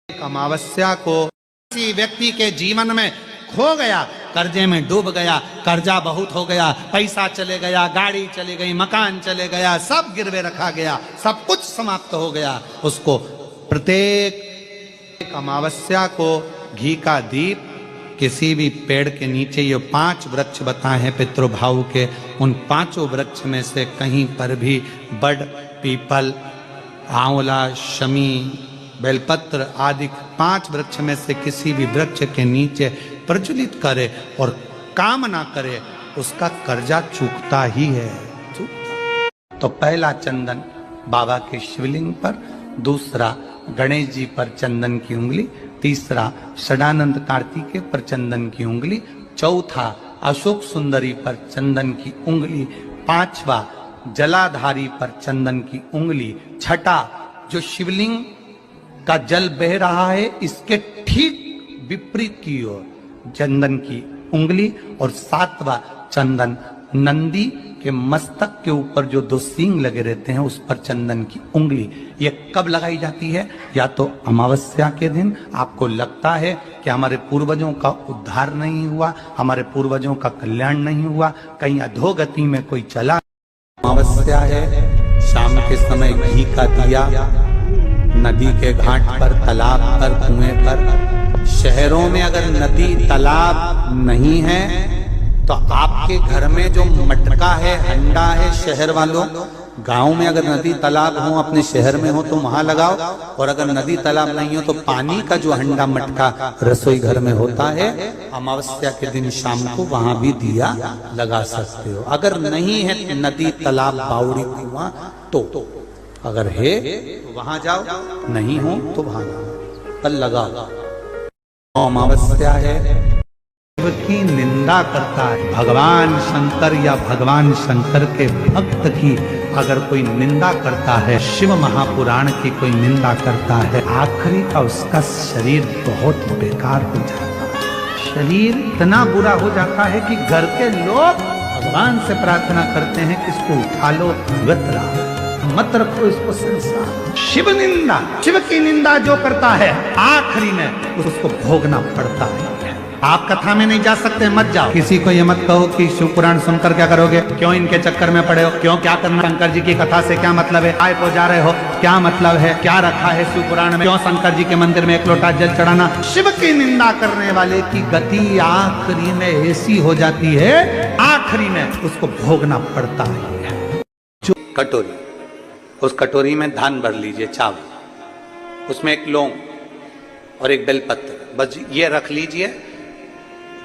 अमावस्या को किसी व्यक्ति के जीवन में खो गया, कर्जे में डूब गया, कर्जा बहुत हो गया, पैसा चले गया, गाड़ी चली गई, मकान चले गया, सब गिरवे रखा गया, सब कुछ समाप्त हो गया। उसको प्रत्येक अमावस्या को घी का दीप किसी भी पेड़ के नीचे, ये 5 वृक्ष बताए हैं पितृभाव के, उन 5 वृक्ष में से कहीं पर भी बड़, पीपल, आंवला, शमी, बेलपत्र आदि 5 वृक्ष में से किसी भी वृक्ष के नीचे प्रज्वलित करे और काम ना करे, उसका कर्जा चूकता ही है। तो पहला चंदन बाबा के शिवलिंग पर, दूसरा गणेश जी पर चंदन की उंगली, तीसरा षडानंद कार्तिकेय पर चंदन की उंगली, चौथा अशोक सुंदरी पर चंदन की उंगली, 5वां जलाधारी पर चंदन की उंगली, छठा जो शिवलिंग का जल बह रहा है इसके ठीक विपरीत की ओर चंदन की उंगली, और 7वां चंदन नंदी के मस्तक के ऊपर जो 2 सींग लगे रहते हैं उस पर चंदन की उंगली। ये कब लगाई जाती है? या तो अमावस्या के दिन आपको लगता है कि हमारे पूर्वजों का उद्धार नहीं हुआ, हमारे पूर्वजों का कल्याण नहीं हुआ, कहीं अधोगति में कोई चला, अमावस्या है, शाम के समय घी का दिया नदी के घाट पर, तालाब पर, कुएं पर। शहरों में अगर नदी तालाब नहीं है तो आपके घर में जो मटका है, हंडा है, शहर वालों, गांव में अगर नदी तालाब हो, अपने शहर में हो तो वहां लगाओ, और अगर नदी तालाब नहीं हो तो पानी का जो हंडा मटका रसोई घर में होता है, अमावस्या के दिन शाम को वहां भी दिया लगा सकते हो। अगर नहीं है नदी तालाब बावड़ी कुआं तो अगर है तो वहां जाओ, नहीं हो तो वहां पर लगाओ। अमावस्या है, शिव की निंदा करता है, भगवान शंकर या भगवान शंकर के भक्त की अगर कोई निंदा करता है, शिव महापुराण की कोई निंदा करता है, आखिरी का उसका शरीर बहुत बेकार हो जाता है। शरीर इतना बुरा हो जाता है कि घर के लोग भगवान से प्रार्थना करते हैं कि इसको उठा लो, गतरा मत रखो इसको संसार। शिव निंदा, शिव की निंदा जो करता है आखिरी में उसको भोगना पड़ता है। आप कथा में नहीं जा सकते, मत जाओ। किसी को ये मत कहो कि शिव पुराण सुनकर क्या करोगे, क्यों इनके चक्कर में पड़े हो, क्यों क्या करना, शंकर जी की कथा से क्या मतलब है, आए को जा रहे हो, क्या मतलब है, क्या रखा है शिव पुराण में, क्यों शंकर जी के मंदिर में 1 लोटा जल चढ़ाना। शिव की निंदा करने वाले की गति आखिरी में ऐसी हो जाती है, आखिरी में उसको भोगना पड़ता है। जो कटोरी, उस कटोरी में धान भर लीजिए, चावल, उसमें 1 लौंग और 1 बेलपत्र, बस ये रख लीजिए।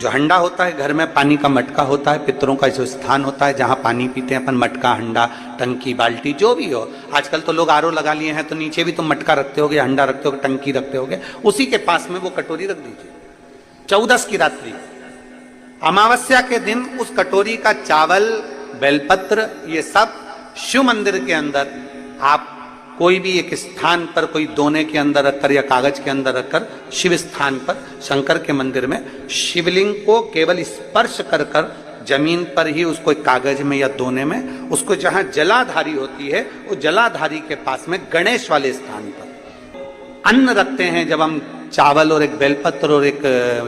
जो हंडा होता है, घर में पानी का मटका होता है, पितरों का जो स्थान होता है जहां पानी पीते हैं अपन, मटका, हंडा, टंकी, बाल्टी, जो भी हो। आजकल तो लोग आरओ लगा लिए हैं तो नीचे भी तुम मटका रखते होगे, हंडा रखते होगे, टंकी रखते होगे, उसी के पास में वो कटोरी रख दीजिए। 14 की रात्रि, अमावस्या के दिन उस कटोरी का चावल, बेलपत्र, ये सब शिव मंदिर के अंदर आप कोई भी एक स्थान पर, कोई दोने के अंदर रखकर या कागज के अंदर रखकर, शिव स्थान पर, शंकर के मंदिर में शिवलिंग को केवल स्पर्श कर कर जमीन पर ही उसको एक कागज में या दोने में, उसको जहां जलाधारी होती है वो जलाधारी के पास में गणेश वाले स्थान पर अन्न रखते हैं। जब हम चावल और 1 बेलपत्र और 1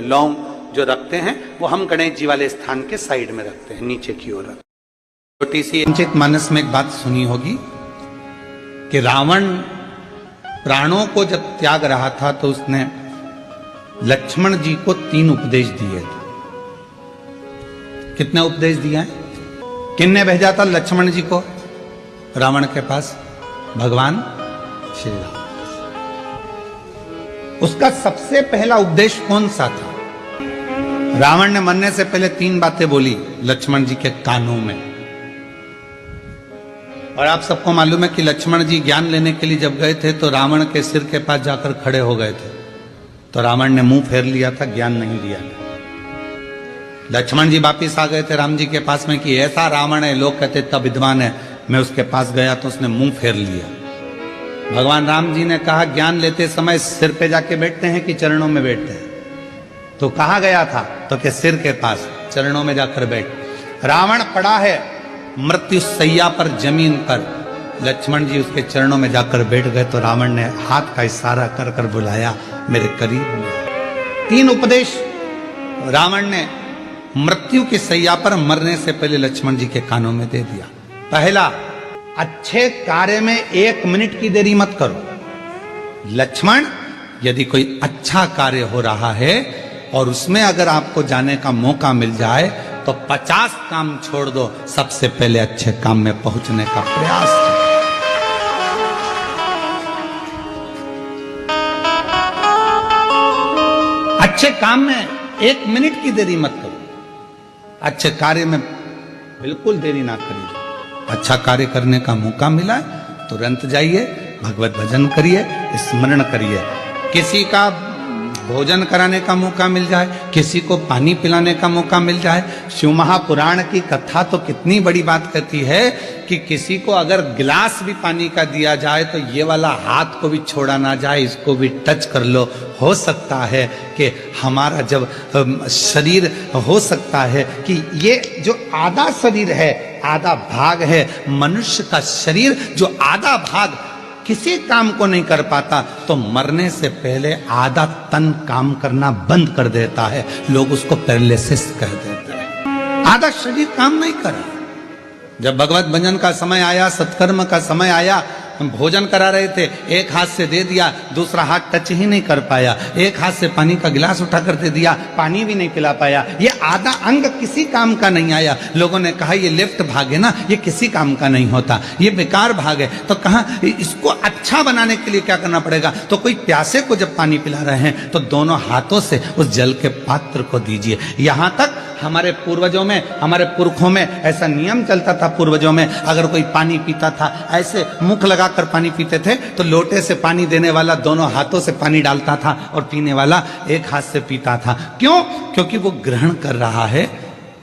लौंग जो रखते हैं वो हम गणेश जी वाले स्थान के साइड में रखते हैं, नीचे की ओर रखते हैं। छोटी सी चित मानस में एक बात सुनी होगी कि रावण प्राणों को जब त्याग रहा था तो उसने लक्ष्मण जी को 3 उपदेश दिए थे। कितने उपदेश दिए हैं? किन्ने भेजा था लक्ष्मण जी को रावण के पास? भगवान श्री राम। उसका सबसे पहला उपदेश कौन सा था? रावण ने मरने से पहले 3 बातें बोली लक्ष्मण जी के कानों में। और आप सबको मालूम है कि लक्ष्मण जी ज्ञान लेने के लिए जब गए थे तो रावण के सिर के पास जाकर खड़े हो गए थे, तो रावण ने मुंह फेर लिया था, ज्ञान नहीं दिया था। लक्ष्मण जी वापिस आ गए थे राम जी के पास में कि ऐसा रावण है, लोग कहते तब विद्वान है, मैं उसके पास गया तो उसने मुंह फेर लिया। भगवान राम जी ने कहा ज्ञान लेते समय सिर पे जाके बैठते हैं कि चरणों में बैठते हैं? तो कहा गया था तो कि सिर के पास, चरणों में जाकर बैठ। रावण पड़ा है मृत्यु सैया पर, जमीन पर, लक्ष्मण जी उसके चरणों में जाकर बैठ गए तो रावण ने हाथ का इशारा कर कर बुलाया, मेरे करीब में आओ। 3 उपदेश रावण ने मृत्यु की सैया पर मरने से पहले लक्ष्मण जी के कानों में दे दिया। पहला, अच्छे कार्य में 1 मिनट की देरी मत करो। लक्ष्मण, यदि कोई अच्छा कार्य हो रहा है और उसमें अगर आपको जाने का मौका मिल जाए तो 50 काम छोड़ दो, सबसे पहले अच्छे काम में पहुंचने का प्रयास करो। अच्छे काम में 1 मिनट की देरी मत करो। अच्छे कार्य में बिल्कुल देरी ना करिए। अच्छा कार्य करने का मौका मिला तुरंत जाइए, भगवत भजन करिए, स्मरण करिए। किसी का भोजन कराने का मौका मिल जाए, किसी को पानी पिलाने का मौका मिल जाए। शिव महापुराण की कथा तो कितनी बड़ी बात कहती है कि किसी को अगर गिलास भी पानी का दिया जाए तो ये वाला हाथ को भी छोड़ा ना जाए, इसको भी टच कर लो। हो सकता है कि हमारा जब शरीर, हो सकता है कि ये जो आधा शरीर है, आधा भाग है मनुष्य का शरीर, जो आधा भाग किसी काम को नहीं कर पाता तो मरने से पहले आधा तन काम करना बंद कर देता है। लोग उसको पैरालिसिस कह देते हैं। आधा शरीर काम नहीं कर रहा। जब भगवत भजन का समय आया, सत्कर्म का समय आया, हम भोजन करा रहे थे, एक हाथ से दे दिया, दूसरा हाथ टच ही नहीं कर पाया। एक हाथ से पानी का गिलास उठा कर दे दिया, पानी भी नहीं पिला पाया। ये आधा अंग किसी काम का नहीं आया। लोगों ने कहा ये लेफ्ट भाग है ना, ये किसी काम का नहीं होता, ये बेकार भाग है। तो कहा इसको अच्छा बनाने के लिए क्या करना पड़ेगा? तो कोई प्यासे को जब पानी पिला रहे हैं तो दोनों हाथों से उस जल के पात्र को दीजिए। यहां तक हमारे पूर्वजों में, हमारे पुरखों में ऐसा नियम चलता था। पूर्वजों में अगर कोई पानी पीता था, ऐसे मुख लगाकर पानी पीते थे, तो लोटे से पानी देने वाला दोनों हाथों से पानी डालता था और पीने वाला एक हाथ से पीता था। क्यों? क्योंकि वो ग्रहण कर रहा है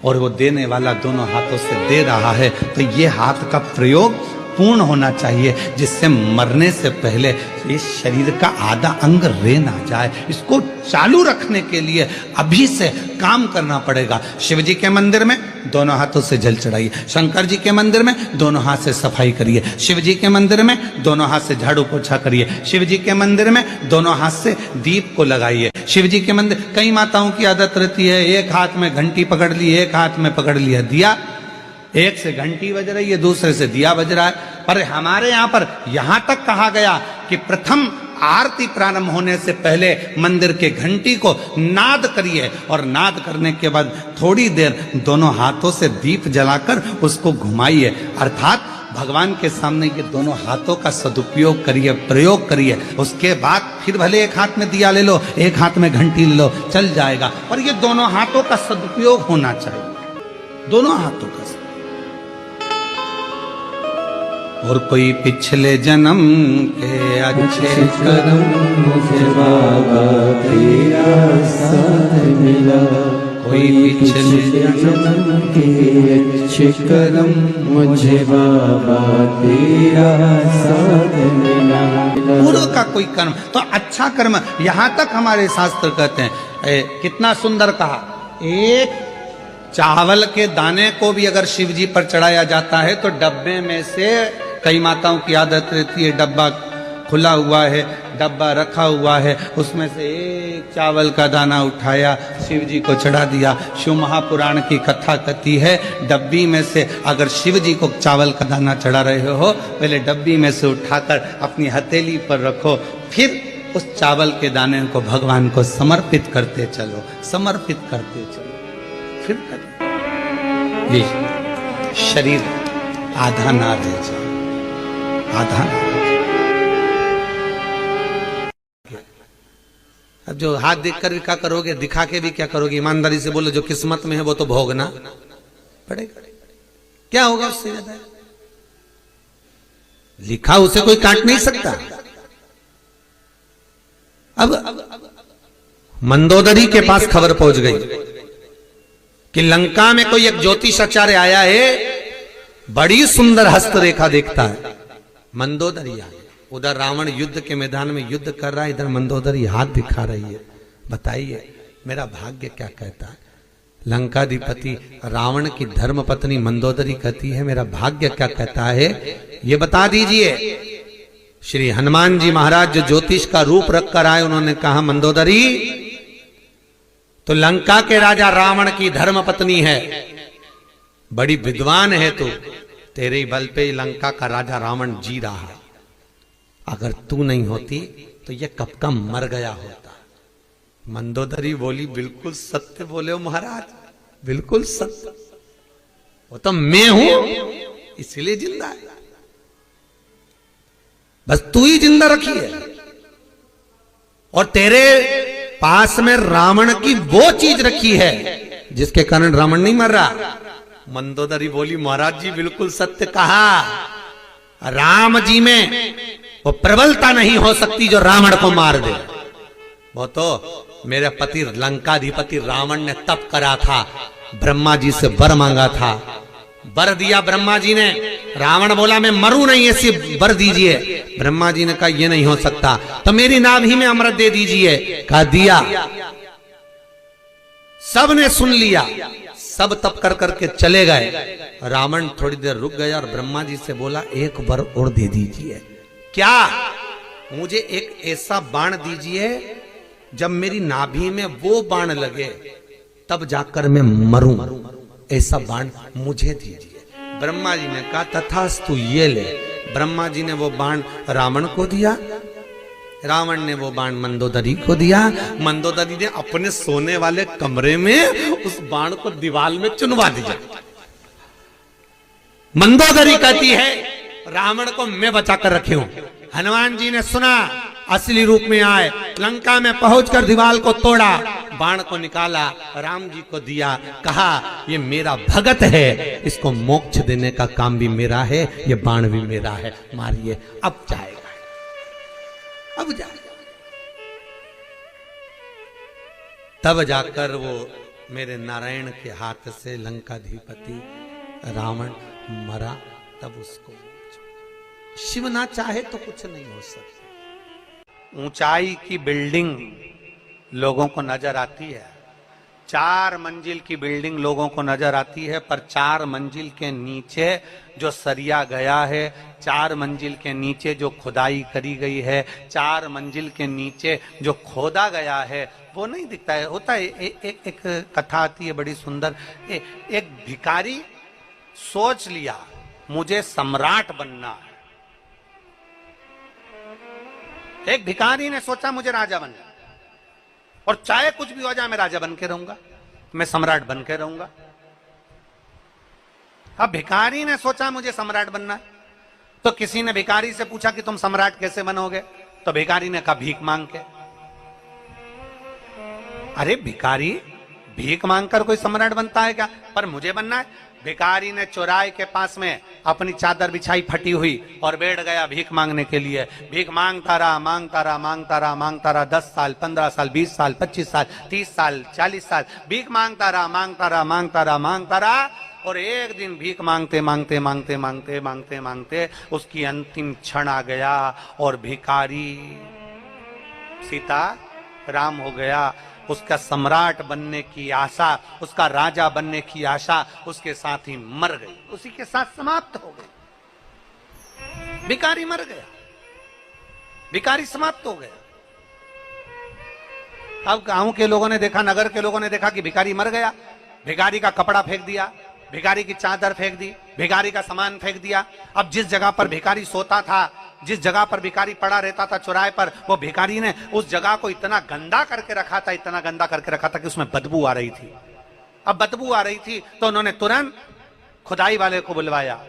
और वो देने वाला दोनों हाथों से दे रहा है। तो ये हाथ का प्रयोग पूर्ण होना चाहिए, जिससे मरने से पहले इस शरीर का आधा अंग रह ना जाए। इसको चालू रखने के लिए अभी से काम करना पड़ेगा। शिव जी के मंदिर में दोनों हाथों से जल चढ़ाइए, शंकर जी के मंदिर में दोनों हाथ से सफाई करिए, शिव जी के मंदिर में दोनों हाथ से झाड़ू पोछा करिए, शिव जी के मंदिर में दोनों हाथ से दीप को लगाइए। शिव जी के मंदिर, कई माताओं की आदत रहती है एक हाथ में घंटी पकड़ ली, एक हाथ में पकड़ लिया दिया, एक से घंटी बज रही है, दूसरे से दिया बज रहा है। पर हमारे यहाँ पर यहां तक कहा गया कि प्रथम आरती प्रारंभ होने से पहले मंदिर के घंटी को नाद करिए और नाद करने के बाद थोड़ी देर दोनों हाथों से दीप जलाकर उसको घुमाइए। अर्थात भगवान के सामने ये दोनों हाथों का सदुपयोग करिए, प्रयोग करिए। उसके बाद फिर भले एक हाथ में दिया ले लो, एक हाथ में घंटी ले लो, चल जाएगा, पर ये दोनों हाथों का सदुपयोग होना चाहिए, दोनों हाथों का। और कोई पिछले जन्म के अच्छे कर्म मुझे बाबा तेरा साथ मिला, कोई पिछले जन्म के अच्छे कर्म मुझे बाबा तेरा साथ मिला। पूर्व का कोई कर्म तो अच्छा कर्म, यहां तक हमारे शास्त्र कहते हैं, कितना सुंदर कहा, एक चावल के दाने को भी अगर शिव जी पर चढ़ाया जाता है तो डब्बे में से, कई माताओं की आदत रहती है डब्बा खुला हुआ है, डब्बा रखा हुआ है, उसमें से एक चावल का दाना उठाया, शिव जी को चढ़ा दिया। शिव महापुराण की कथा कहती है, डब्बी में से अगर शिव जी को चावल का दाना चढ़ा रहे हो, पहले डब्बी में से उठाकर अपनी हथेली पर रखो, फिर उस चावल के दाने को भगवान को समर्पित करते चलो, समर्पित करते चलो, फिर करो। ये शरीर आधा ना रह जाए, आधा ना। अब जो हाथ देखकर भी क्या करोगे, दिखा के भी क्या करोगे? ईमानदारी से बोलो, जो किस्मत में है वो तो भोगना पड़ेगा। क्या होगा उससे ज्यादा? लिखा उसे कोई काट नहीं सकता। अब मंदोदरी के पास खबर पहुंच गई कि लंका में कोई एक ज्योतिषाचार्य आया है, बड़ी सुंदर हस्तरेखा देखता है। मंदोदरी आ गया, उधर रावण युद्ध के मैदान में युद्ध कर रहा है, इधर मंदोदरी हाथ दिखा रही है। बताइए मेरा भाग्य क्या कहता है? लंकाधिपति रावण की धर्म पत्नी मंदोदरी कहती है, मेरा भाग्य क्या कहता है ये बता दीजिए। श्री हनुमान जी महाराज जो ज्योतिष का रूप रख कर आए, उन्होंने कहा मंदोदरी तो लंका के राजा रावण की धर्म पत्नी है, बड़ी विद्वान है तू, तेरे ही बल पे लंका का राजा रावण जी रहा है, अगर तू नहीं होती तो ये कब का मर गया होता। मंदोदरी बोली बिल्कुल सत्य बोले हो महाराज, बिल्कुल सत्य, वो तो मैं हूं इसलिए जिंदा है, बस तू ही जिंदा रखी है, और तेरे पास में रावण की वो चीज रखी है जिसके कारण रावण नहीं मर रहा। मंदोदरी बोली महाराज जी बिल्कुल सत्य कहा, राम जी में वो प्रबलता नहीं हो सकती जो रावण को मार दे। वो तो मेरे पति लंकाधिपति रावण ने तप करा था, ब्रह्मा जी से वर मांगा था, वर दिया ब्रह्मा जी ने, रावण बोला मैं मरूं नहीं ऐसी वर दीजिए, ब्रह्मा जी ने कहा ये नहीं हो सकता, तो मेरी नाभि में अमृत दे दीजिए, कहा दिया, सब ने सुन लिया, सब तप कर करके चले गए। रावण थोड़ी देर रुक गया और ब्रह्मा जी से बोला एक वर और दे दीजिए, क्या, मुझे एक ऐसा बाण दीजिए जब मेरी नाभि में वो बाण लगे तब जाकर मैं मरूं, ऐसा बाण मुझे दीजिए। ब्रह्मा जी ने कहा तथास्तु ये ले। ब्रह्मा जी ने वो बाण रावण को दिया, रावण ने वो बाण मंदोदरी को दिया, मंदोदरी ने अपने सोने वाले कमरे में उस बाण को दीवार में चुनवा दिया। मंदोदरी कहती है रावण को मैं बचा कर रखी हूं। हनुमान जी ने सुना, असली रूप में आए, लंका में पहुंचकर दीवार को तोड़ा, बाण को निकाला, राम जी को दिया, कहा ये मेरा भगत है, इसको मोक्ष देने का काम भी मेरा है, ये बाण भी मेरा है, मारिए, अब जाएगा, अब जाएगा। तब जाकर वो मेरे नारायण के हाथ से लंकाधिपति रावण मरा, तब उसको शिव ना चाहे तो कुछ नहीं हो सकता। ऊंचाई की बिल्डिंग लोगों को नजर आती है, 4 मंजिल की बिल्डिंग लोगों को नजर आती है, पर 4 मंजिल के नीचे जो सरिया गया है, 4 मंजिल के नीचे जो खुदाई करी गई है, 4 मंजिल के नीचे जो खोदा गया है वो नहीं दिखता है। होता है एक कथा आती है बड़ी सुंदर, एक भिखारी सोच लिया मुझे सम्राट बनना है, एक भिखारी ने सोचा मुझे राजा बनना, और चाहे कुछ भी हो जाए मैं राजा बन के रहूंगा, मैं सम्राट बन के रहूंगा। अब भिखारी ने सोचा मुझे सम्राट बनना है, तो किसी ने भिखारी से पूछा कि तुम सम्राट कैसे बनोगे, तो भिखारी ने कहा भीख मांग के। अरे भिखारी भीख मांगकर कोई सम्राट बनता है क्या, पर मुझे बनना है। भिखारी ने चौराहे के पास में अपनी चादर बिछाई फटी हुई और बैठ गया भीख मांगने के लिए। भीख मांगता रहा, मांगता रहा, मांगता रहा, मांगता रहा, 10 साल, 15 साल, 20 साल, 25 साल, 30 साल, 40 साल भीख मांगता रहा, मांगता रहा, मांगता रहा, मांगता रहा, और एक दिन भीख मांगते मांगते मांगते मांगते मांगते मांगते उसकी अंतिम क्षण आ गया, और भिखारी सीता राम हो गया। उसका सम्राट बनने की आशा, उसका राजा बनने की आशा उसके साथ ही मर गई, उसी के साथ समाप्त हो गई। भिखारी मर गया, भिखारी समाप्त हो गया। अब गांव के लोगों ने देखा, नगर के लोगों ने देखा कि भिखारी मर गया, भिखारी का कपड़ा फेंक दिया, भिखारी की चादर फेंक दी, भिखारी का सामान फेंक दिया। अब जिस जगह पर भिखारी सोता था, जिस जगह पर भिखारी पड़ा रहता था चौराहे पर, वो भिखारी ने उस जगह को इतना गंदा करके रखा था, इतना गंदा करके रखा था कि उसमें बदबू आ रही थी। अब बदबू आ रही थी तो उन्होंने तुरंत खुदाई वाले को बुलवाया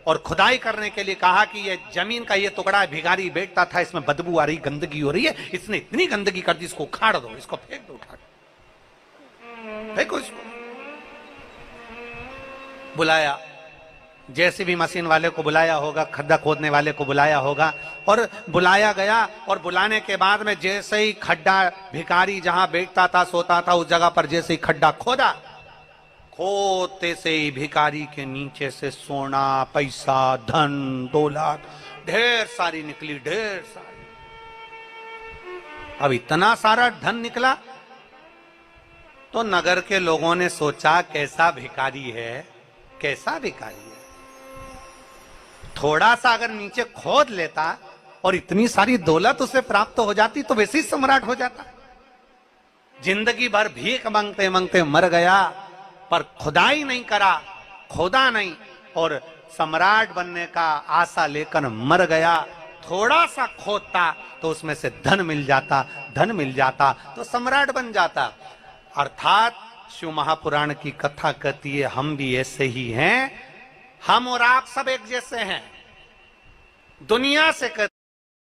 और खुदाई करने के लिए कहा कि ये जमीन का ये टुकड़ा भिखारी बैठता था, इसमें बदबू आ रही, गंदगी हो रही है, इसने इतनी गंदगी कर दी, इसको उखाड़ दो, इसको फेंक दो, उठा फेंको इसको। बुलाया, जेसीबी मशीन वाले को बुलाया होगा, खड्डा खोदने वाले को बुलाया होगा, और बुलाया गया। और बुलाने के बाद में जैसे ही खड्डा, भिखारी जहां बैठता था, सोता था, उस जगह पर जैसे ही खड्डा खोदा, खोदते से ही भिखारी के नीचे से सोना, पैसा, धन, दौलत ढेर सारी निकली, ढेर सारी। अब इतना सारा धन निकला तो नगर के लोगों ने सोचा कैसा भिखारी है, कैसा भिखारी है। थोड़ा सा अगर नीचे खोद लेता और इतनी सारी दौलत उसे प्राप्त हो जाती तो वैसे ही सम्राट हो जाता। जिंदगी भर भीख मांगते मांगते मर गया, पर खुदाई नहीं करा, खोदा नहीं, और सम्राट बनने का आशा लेकर मर गया। थोड़ा सा खोदता तो उसमें से धन मिल जाता, धन मिल जाता तो सम्राट बन जाता। अर्थात शिव महापुराण की कथा कहती है हम भी ऐसे ही हैं, हम और आप सब एक जैसे हैं। दुनिया से कहते